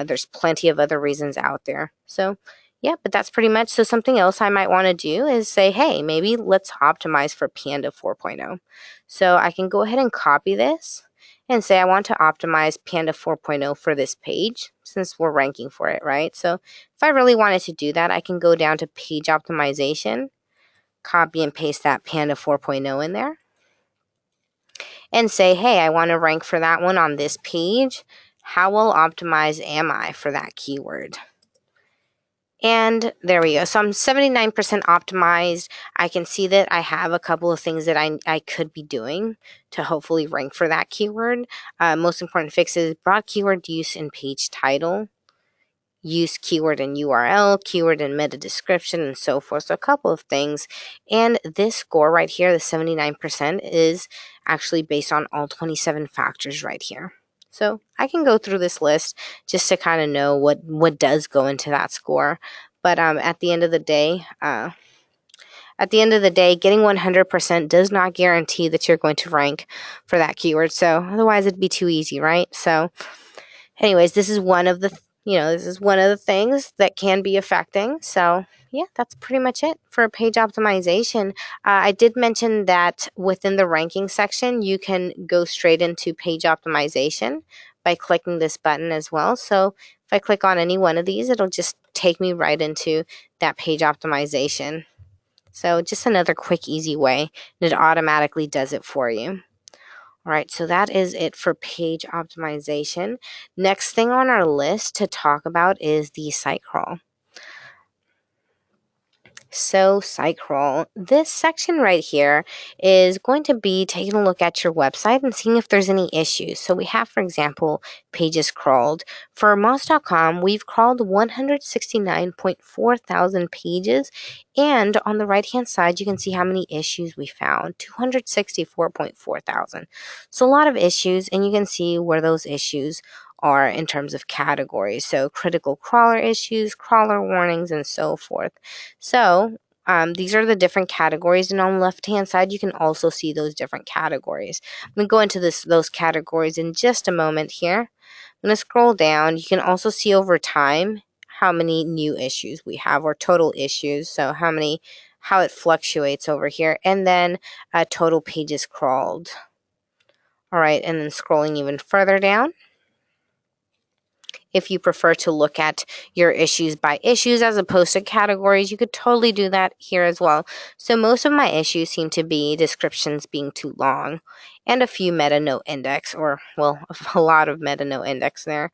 There's plenty of other reasons out there. So yeah, but that's pretty much. So something else I might want to do is say, hey, maybe let's optimize for Panda 4.0. So I can go ahead and copy this and say I want to optimize Panda 4.0 for this page since we're ranking for it, right? So if I really wanted to do that, I can go down to page optimization, copy and paste that Panda 4.0 in there, and say, hey, I want to rank for that one on this page. How well optimized am I for that keyword? And there we go. So I'm 79% optimized. I can see that I have a couple of things that I could be doing to hopefully rank for that keyword. Most important fixes: broad keyword use in page title, use keyword in URL, keyword in meta description, and so forth. So a couple of things. And this score right here, the 79%, is actually based on all 27 factors right here. So I can go through this list just to kind of know what does go into that score. But at the end of the day, getting 100% does not guarantee that you're going to rank for that keyword. So otherwise it'd be too easy, right? So anyways, this is one of the things that can be affecting. So yeah, that's pretty much it for page optimization. I did mention that within the ranking section, you can go straight into page optimization by clicking this button as well. So if I click on any one of these, it'll just take me right into that page optimization. So just another quick, easy way, and it automatically does it for you. All right, so that is it for page optimization. Next thing on our list to talk about is the site crawl. So site crawl, this section right here is going to be taking a look at your website and seeing if there's any issues. So we have, for example, pages crawled. For Moz.com, we've crawled 169.4 thousand pages, and on the right hand side you can see how many issues we found, 264.4 thousand. So a lot of issues, and you can see where those issues are in terms of categories. So critical crawler issues, crawler warnings, and so forth. So these are the different categories, and on the left hand side you can also see those different categories. I'm going to go into those categories in just a moment here. I'm going to scroll down. You can also see over time how many new issues we have, or total issues, so how it fluctuates over here, and then total pages crawled. All right, and then scrolling even further down, if you prefer to look at your issues by issues as opposed to categories, you could totally do that here as well. So most of my issues seem to be descriptions being too long and a few meta no index, or well, a lot of meta no index there.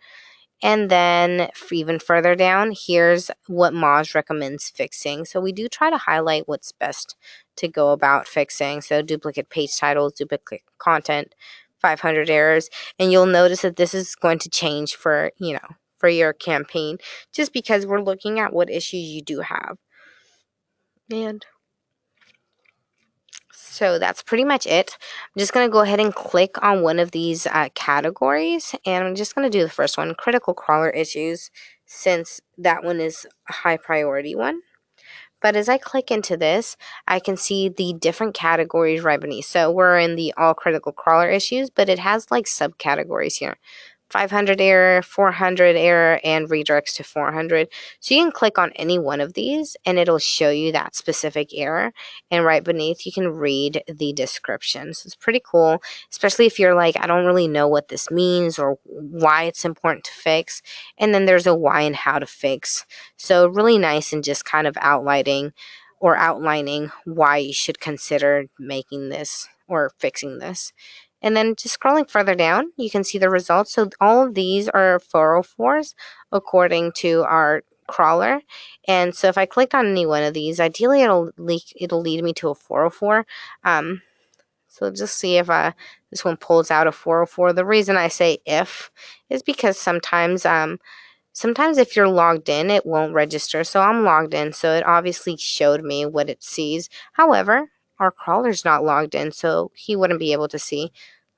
And then even further down, here's what Moz recommends fixing. So we do try to highlight what's best to go about fixing. So duplicate page titles, duplicate content, 500 errors. And you'll notice that this is going to change for your campaign, just because we're looking at what issues you do have. And so that's pretty much it. I'm just going to go ahead and click on one of these categories, and I'm just going to do the first one, critical crawler issues, since that one is a high priority one. But as I click into this, I can see the different categories right beneath. So we're in the all critical crawler issues, but it has like subcategories here. 500 error, 400 error, and redirects to 400. So you can click on any one of these and it'll show you that specific error. And right beneath, you can read the description. So it's pretty cool, especially if you're like, I don't really know what this means or why it's important to fix. And then there's a why and how to fix. So really nice and just kind of outlining why you should consider making this or fixing this. And then just scrolling further down, you can see the results. So all of these are 404s according to our crawler. And so if I click on any one of these, ideally it'll lead me to a 404. So just see if this one pulls out a 404. The reason I say if is because sometimes if you're logged in, it won't register. So I'm logged in, so it obviously showed me what it sees. However, our crawler's not logged in, so he wouldn't be able to see.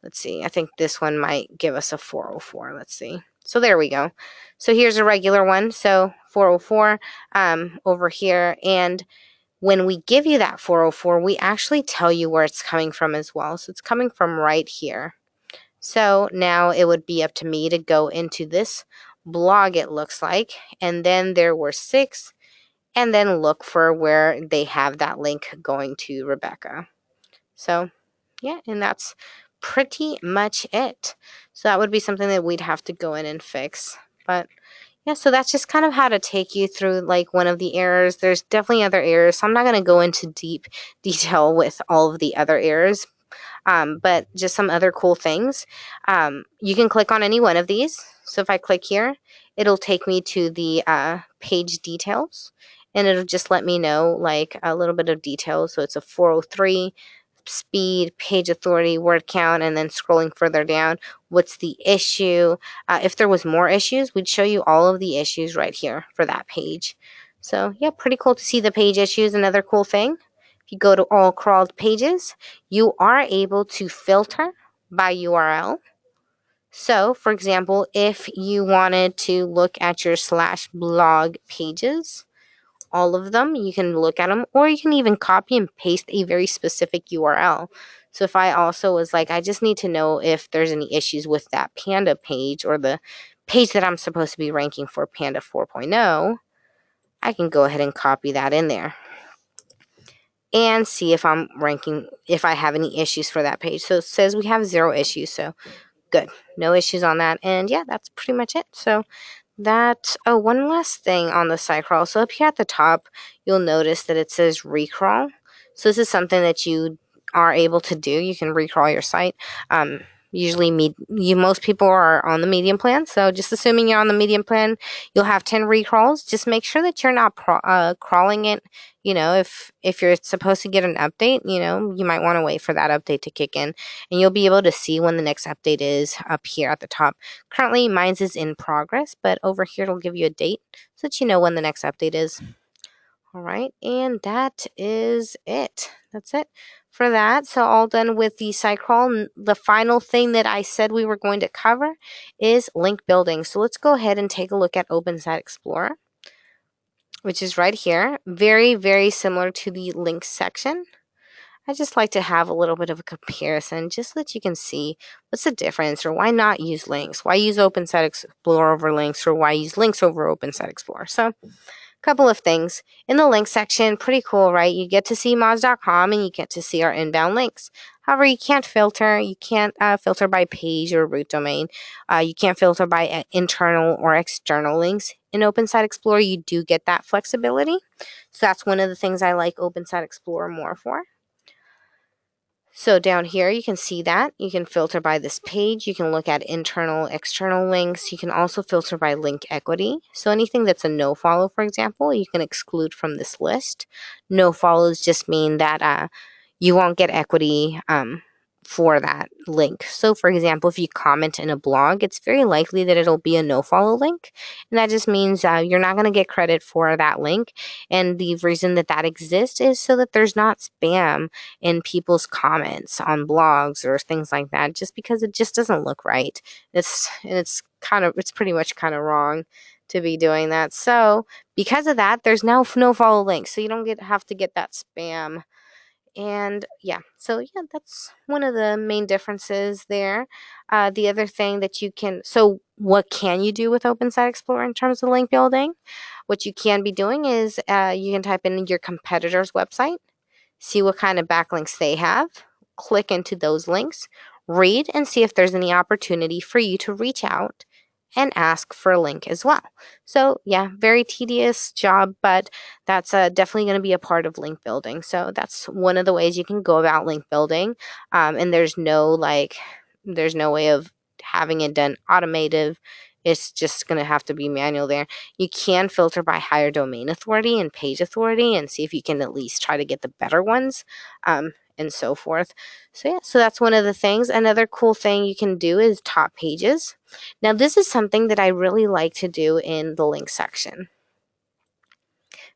Let's see. I think this one might give us a 404. Let's see. So there we go. So here's a regular one. So 404 over here. And when we give you that 404, we actually tell you where it's coming from as well. So it's coming from right here. So now it would be up to me to go into this blog, it looks like, and then there were 6, and then look for where they have that link going to Rebecca. So yeah, and that's pretty much it. So that would be something that we'd have to go in and fix. But yeah, so that's just kind of how to take you through like one of the errors. There's definitely other errors, so I'm not going to go into deep detail with all of the other errors. But just some other cool things. You can click on any one of these. So if I click here, it'll take me to the page details, and it'll just let me know like a little bit of details. So it's a 403 speed, page authority, word count, and then scrolling further down, what's the issue. If there was more issues, we'd show you all of the issues right here for that page. So yeah, pretty cool to see the page issues. Another cool thing, if you go to all crawled pages, you are able to filter by URL. So, for example, if you wanted to look at your /blog pages, all of them, you can look at them, or you can even copy and paste a very specific URL. So if I also was like, I just need to know if there's any issues with that Panda page or the page that I'm supposed to be ranking for Panda 4.0, I can go ahead and copy that in there and see if I'm ranking, if I have any issues for that page. So it says we have 0 issues, so good, no issues on that. And yeah, that's pretty much it. So one last thing on the site crawl. So up here at the top, you'll notice that it says recrawl. So this is something that you are able to do. You can recrawl your site. Usually most people are on the medium plan, so just assuming you're on the medium plan, you'll have 10 recrawls. Just make sure that you're not crawling it. You know, if you're supposed to get an update, you know, you might want to wait for that update to kick in, and you'll be able to see when the next update is up here at the top. Currently, mine's is in progress, but over here it'll give you a date so that you know when the next update is. All right, and that is it. That's it for that. So all done with the site crawl. The final thing that I said we were going to cover is link building. So let's go ahead and take a look at Open Site Explorer, which is right here. Very, very similar to the links section. I just like to have a little bit of a comparison just so that you can see what's the difference, or why not use links? Why use Open Site Explorer over links, or why use links over Open Site Explorer? So couple of things in the link section. Pretty cool, right? You get to see moz.com and you get to see our inbound links. However, you can't filter. You can't filter by page or root domain. You can't filter by internal or external links. In Open Site Explorer, you do get that flexibility. So that's one of the things I like Open Site Explorer more for. So down here, you can see that. You can filter by this page. You can look at internal, external links. You can also filter by link equity. So anything that's a no follow, for example, you can exclude from this list. No follows just mean that you won't get equity for that link. So for example, if you comment in a blog, it's very likely that it'll be a no follow link. And that just means you're not going to get credit for that link. And the reason that that exists is so that there's not spam in people's comments on blogs or things like that, just because it just doesn't look right. It's pretty much kind of wrong to be doing that. So because of that, there's now no follow links. So you don't have to get that spam And yeah, so yeah, that's one of the main differences there. The other thing that you can, so what can you do with Open Site Explorer in terms of link building? What you can be doing is you can type in your competitor's website, see what kind of backlinks they have, click into those links, read, and see if there's any opportunity for you to reach out and ask for a link as well. So yeah, very tedious job, but that's definitely going to be a part of link building. So that's one of the ways you can go about link building. And there's no way of having it done automated. It's just going to have to be manual there. You can filter by higher domain authority and page authority and see if you can at least try to get the better ones, and so forth. So yeah, so that's one of the things. Another cool thing you can do is top pages. Now this is something that I really like to do in the link section,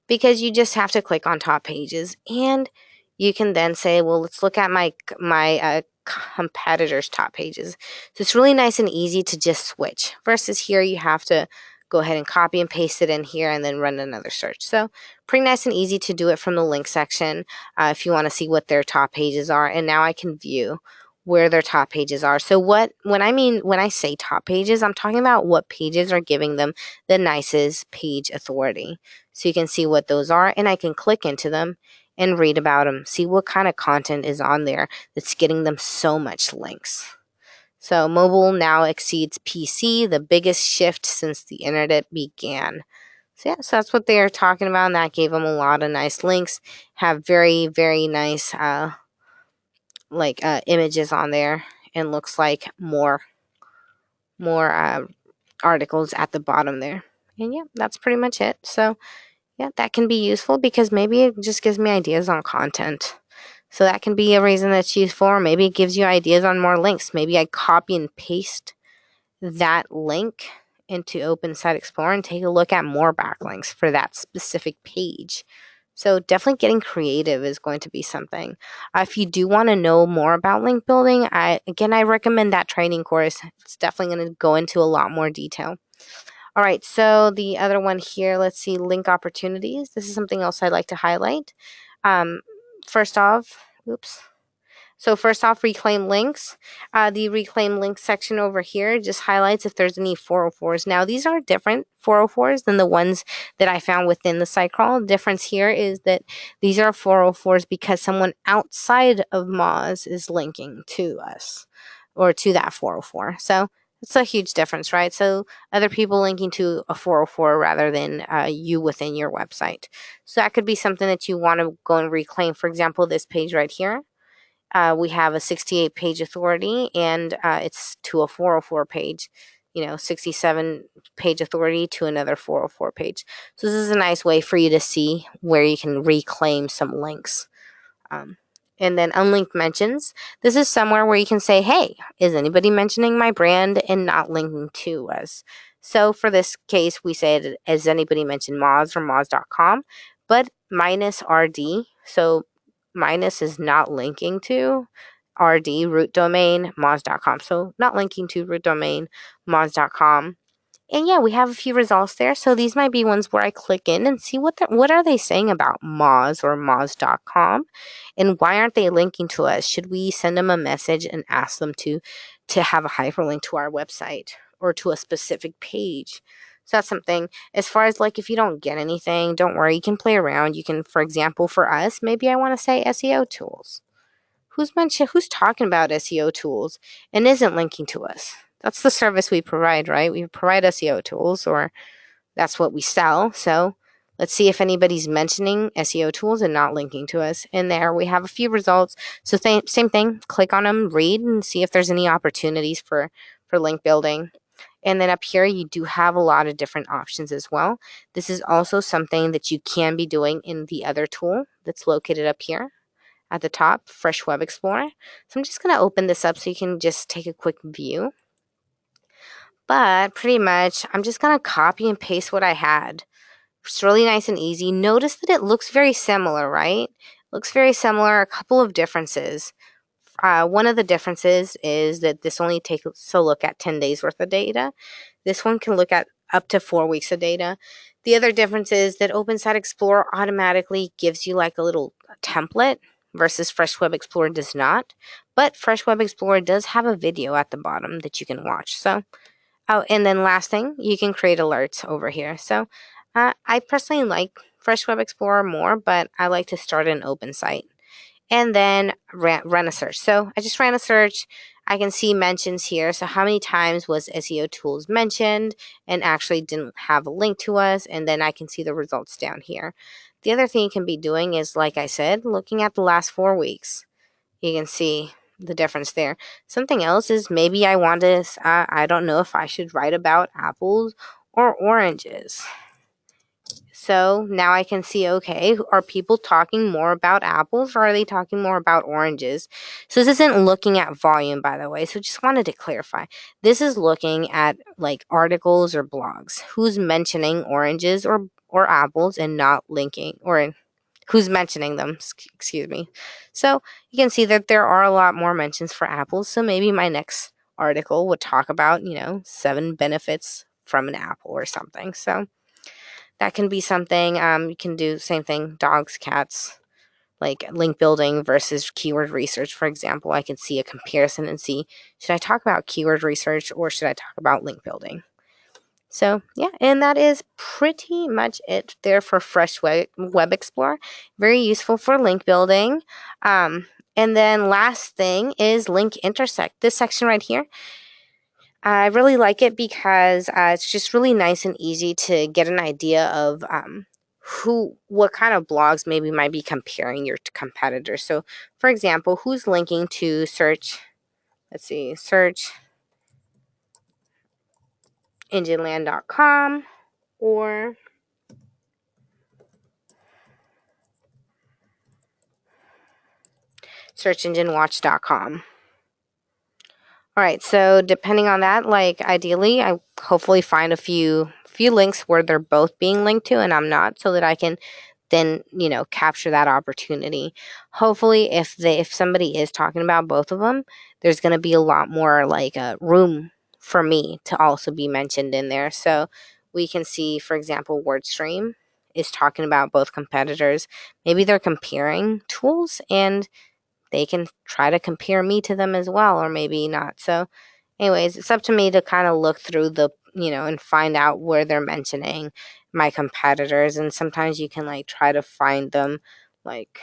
because you just have to click on top pages and you can then say, well, let's look at my competitors' top pages. So it's really nice and easy to just switch, versus here you have to go ahead and copy and paste it in here and then run another search. So pretty nice and easy to do it from the link section if you want to see what their top pages are. And now I can view where their top pages are. So when I say top pages, I'm talking about what pages are giving them the nicest page authority. So you can see what those are, and I can click into them and read about them, see what kind of content is on there that's getting them so much links. So mobile now exceeds PC, the biggest shift since the internet began. So yeah, so that's what they are talking about, and that gave them a lot of nice links, have very, very nice images on there, and looks like more articles at the bottom there. And yeah, that's pretty much it. So yeah, that can be useful because maybe it just gives me ideas on content. So that can be a reason that's useful, or maybe it gives you ideas on more links. Maybe I copy and paste that link into Open Site Explorer and take a look at more backlinks for that specific page. So definitely getting creative is going to be something. If you do want to know more about link building, I recommend that training course. It's definitely going to go into a lot more detail. All right, so the other one here, let's see, link opportunities. This is something else I'd like to highlight. First off, reclaim links. The reclaim links section over here just highlights if there's any 404s. Now, these are different 404s than the ones that I found within the site crawl. The difference here is that these are 404s because someone outside of Moz is linking to us or to that 404. So it's a huge difference, right? So other people linking to a 404 rather than you within your website. So that could be something that you want to go and reclaim. For example, this page right here. We have a 68 page authority, and it's to a 404 page, 67 page authority to another 404 page. So this is a nice way for you to see where you can reclaim some links. And then unlinked mentions. This is somewhere where you can say, hey, is anybody mentioning my brand and not linking to us? So for this case, we said, has anybody mentioned Moz or Moz.com, but minus RD. So minus is not linking to RD, root domain, Moz.com. So not linking to root domain, Moz.com. And yeah, we have a few results there. So these might be ones where I click in and see what are they saying about Moz or Moz.com, and why aren't they linking to us? Should we send them a message and ask them to have a hyperlink to our website or to a specific page? So that's something. As far as if you don't get anything, don't worry. You can play around. You can, for example, for us, maybe I want to say SEO tools. Who's talking about SEO tools and isn't linking to us? That's the service we provide, right? We provide SEO tools, or that's what we sell. So let's see if anybody's mentioning SEO tools and not linking to us. And there we have a few results. So same thing, click on them, read, and see if there's any opportunities for link building. And then up here, you do have a lot of different options as well. This is also something that you can be doing in the other tool that's located up here at the top, Fresh Web Explorer. So I'm just going to open this up so you can just take a quick view. But pretty much, I'm just going to copy and paste what I had. It's really nice and easy. Notice that it looks very similar, right? Looks very similar, a couple of differences. One of the differences is that this only takes a look at 10 days worth of data. This one can look at up to 4 weeks of data. The other difference is that Open Site Explorer automatically gives you like a little template versus Fresh Web Explorer does not. But Fresh Web Explorer does have a video at the bottom that you can watch. So, oh, and then last thing, you can create alerts over here. So, I personally like Fresh Web Explorer more, but I like to start an open site. And then run a search. So I just ran a search. I can see mentions here. So how many times was SEO tools mentioned and actually didn't have a link to us? And then I can see the results down here. The other thing you can be doing is, like I said, looking at the last 4 weeks. You can see the difference there. Something else is maybe I want to, I don't know if I should write about apples or oranges. So now I can see, okay, are people talking more about apples or are they talking more about oranges? So this isn't looking at volume, by the way. So just wanted to clarify. This is looking at like articles or blogs. Who's mentioning oranges or apples and not linking, or who's mentioning them, excuse me. So you can see that there are a lot more mentions for apples. So maybe my next article would talk about, 7 benefits from an apple or something. So that can be something. You can do the same thing, dogs, cats, like link building versus keyword research, for example. I can see a comparison and see, should I talk about keyword research or should I talk about link building? So yeah, and that is pretty much it there for Fresh Web Explorer. Very useful for link building. And then last thing is link intersect. This section right here, I really like it because it's just really nice and easy to get an idea of what kind of blogs maybe might be comparing your competitors. So, for example, who's linking to search? Let's see, searchengineland.com or searchenginewatch.com. All right, so depending on that, like ideally, I hopefully find a few links where they're both being linked to, and I'm not, so that I can then capture that opportunity. Hopefully, if somebody is talking about both of them, there's going to be a lot more like room for me to also be mentioned in there. So we can see, for example, WordStream is talking about both competitors. Maybe they're comparing tools and they can try to compare me to them as well, or maybe not. So anyways, it's up to me to kind of look through the and find out where they're mentioning my competitors, and sometimes you can like try to find them, like,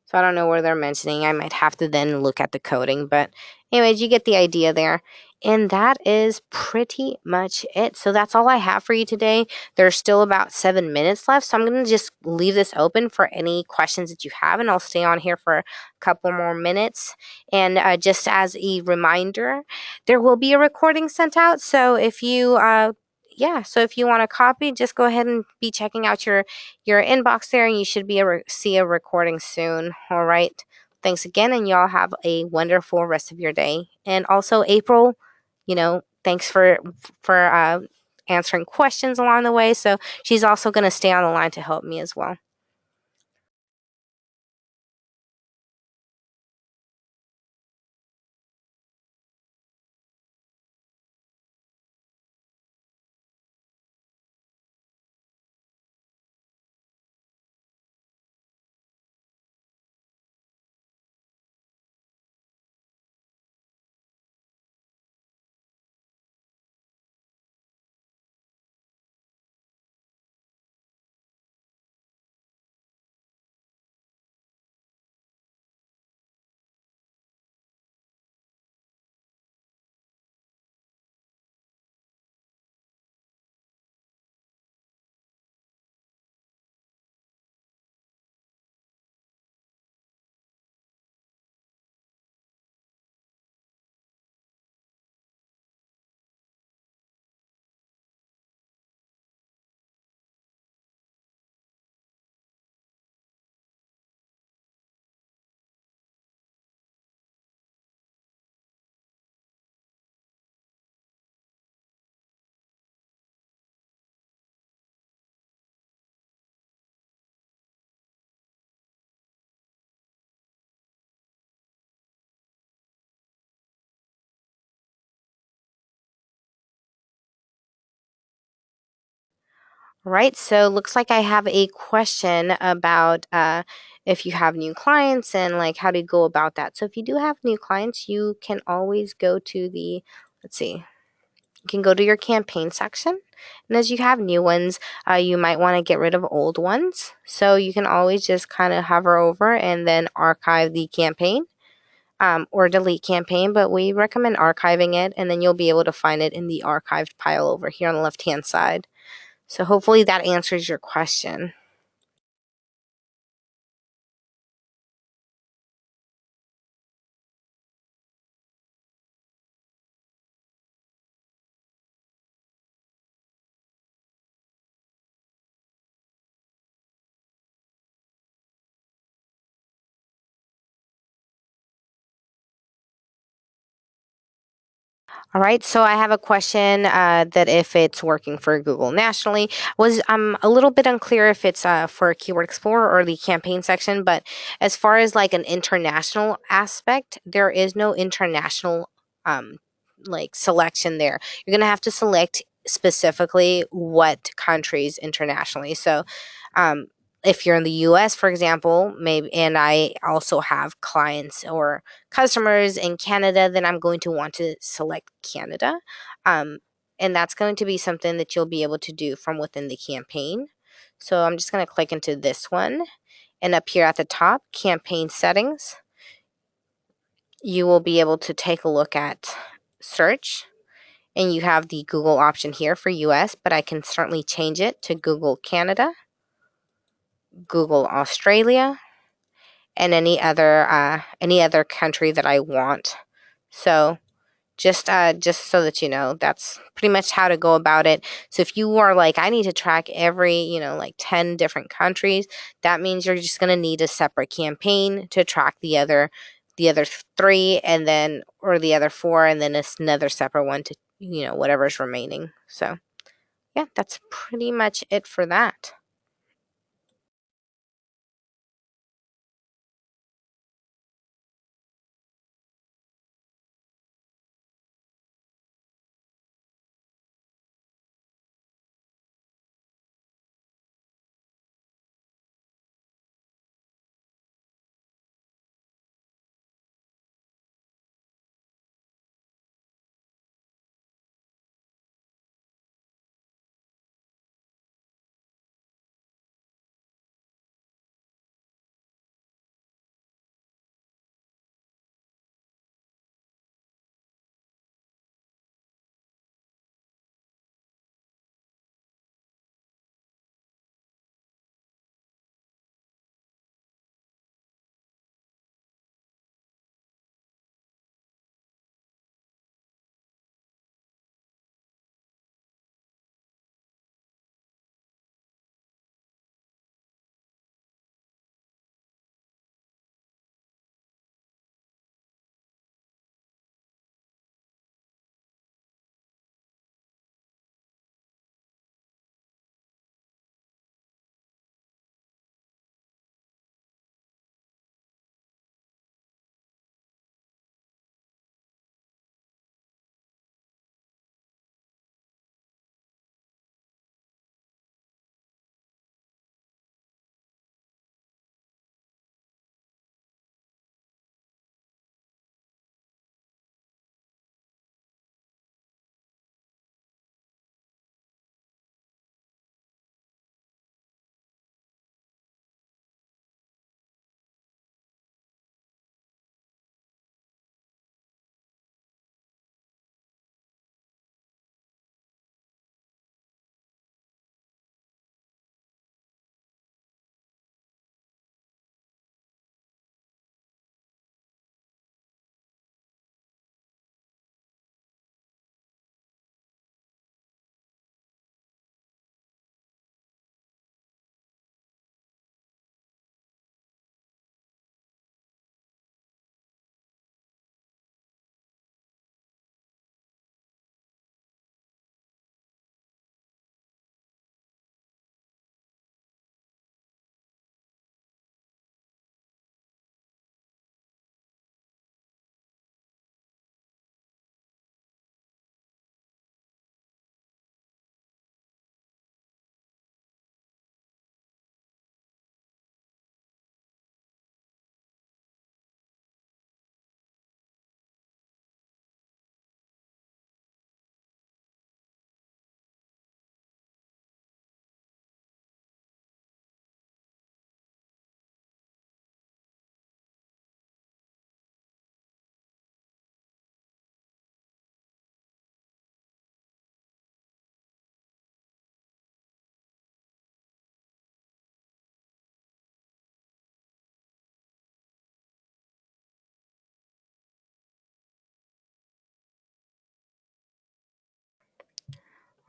so I don't know where they're mentioning. I might have to then look at the coding, but anyways, you get the idea there. And that is pretty much it. So that's all I have for you today. There's still about 7 minutes left, so I'm going to just leave this open for any questions that you have, and I'll stay on here for a couple more minutes. And just as a reminder, there will be a recording sent out. So if you so if you want a copy, just go ahead and be checking out your inbox there, and you should be able to see a recording soon. All right. Thanks again, and y'all have a wonderful rest of your day. And also, April, thanks for answering questions along the way. So she's also going to stay on the line to help me as well. All right, so looks like I have a question about if you have new clients and like how to go about that. So if you do have new clients, you can always go to the, let's see, you can go to your campaign section. And as you have new ones, you might want to get rid of old ones. So you can always just kind of hover over and then archive the campaign. Or delete campaign, but we recommend archiving it, and then you'll be able to find it in the archived pile over here on the left hand side. So hopefully that answers your question. All right, so I have a question that if it's working for Google nationally, was I'm a little bit unclear if it's for Keyword Explorer or the campaign section, but as far as like an international aspect, there is no international um, like selection there. You're gonna have to select specifically what countries internationally. So um, if you're in the US, for example, maybe, and I also have clients or customers in Canada, then I'm going to want to select Canada. Um, and that's going to be something that you'll be able to do from within the campaign. So I'm just going to click into this one. And up here at the top, campaign settings, you will be able to take a look at search. And you have the Google option here for US, but I can certainly change it to Google Canada, Google Australia, and any other country that I want. So just so that you know, that's pretty much how to go about it. So if you are like, I need to track every, like 10 different countries, that means you're just going to need a separate campaign to track the other three, and then, or the other four, and then it's another separate one to, whatever's remaining. So yeah, that's pretty much it for that.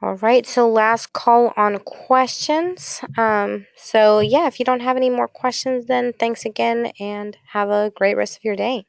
All right, so last call on questions. So yeah, if you don't have any more questions, then thanks again and have a great rest of your day.